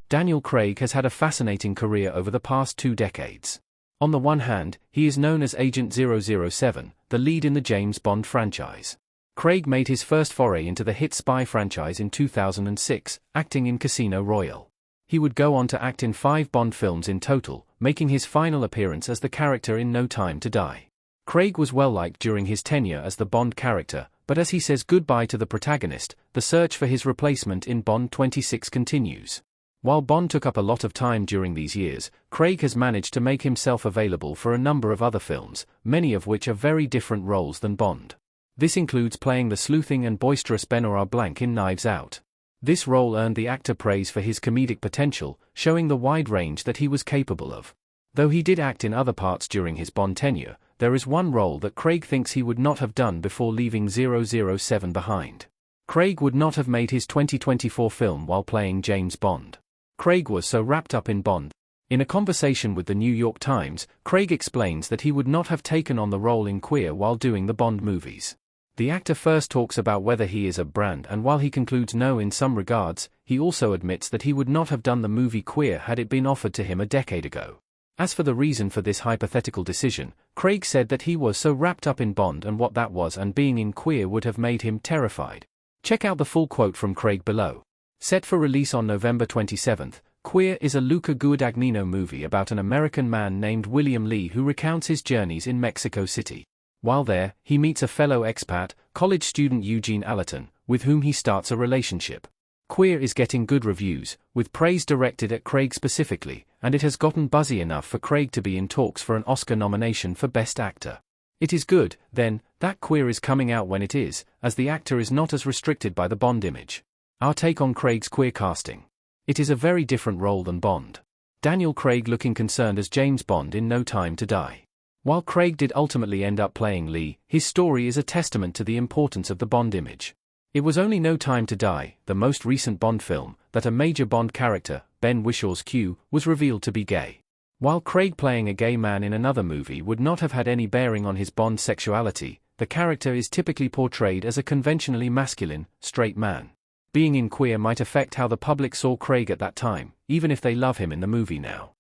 Daniel Craig has had a fascinating career over the past 2 decades. On the one hand, he is known as Agent 007, the lead in the James Bond franchise. Craig made his first foray into the hit spy franchise in 2006, acting in Casino Royale. He would go on to act in 5 Bond films in total, making his final appearance as the character in No Time to Die. Craig was well liked during his tenure as the Bond character, but as he says goodbye to the protagonist, the search for his replacement in Bond 26 continues. While Bond took up a lot of time during these years, Craig has managed to make himself available for a number of other films, many of which are very different roles than Bond. This includes playing the sleuthing and boisterous Benoit Blanc in Knives Out. This role earned the actor praise for his comedic potential, showing the wide range that he was capable of. Though he did act in other parts during his Bond tenure, there is one role that Craig thinks he would not have done before leaving 007 behind. Craig would not have made his 2024 film while playing James Bond. Craig was so wrapped up in Bond. In a conversation with the New York Times, Craig explains that he would not have taken on the role in Queer while doing the Bond movies. The actor first talks about whether he is a brand, and while he concludes no in some regards, he also admits that he would not have done the movie Queer had it been offered to him a decade ago. As for the reason for this hypothetical decision, Craig said that he was so wrapped up in Bond and what that was, and being in Queer would have made him terrified. Check out the full quote from Craig below. Set for release on November 27th, Queer is a Luca Guadagnino movie about an American man named William Lee who recounts his journeys in Mexico City. While there, he meets a fellow expat, college student Eugene Allerton, with whom he starts a relationship. Queer is getting good reviews, with praise directed at Craig specifically, and it has gotten buzzy enough for Craig to be in talks for an Oscar nomination for Best Actor. It is good, then, that Queer is coming out when it is, as the actor is not as restricted by the Bond image. Our take on Craig's Queer casting. It is a very different role than Bond. Daniel Craig looking concerned as James Bond in No Time to Die. While Craig did ultimately end up playing Lee, his story is a testament to the importance of the Bond image. It was only No Time to Die, the most recent Bond film, that a major Bond character, Ben Whishaw's Q, was revealed to be gay. While Craig playing a gay man in another movie would not have had any bearing on his Bond sexuality, the character is typically portrayed as a conventionally masculine, straight man. Being in Queer might affect how the public saw Craig at that time, even if they love him in the movie now.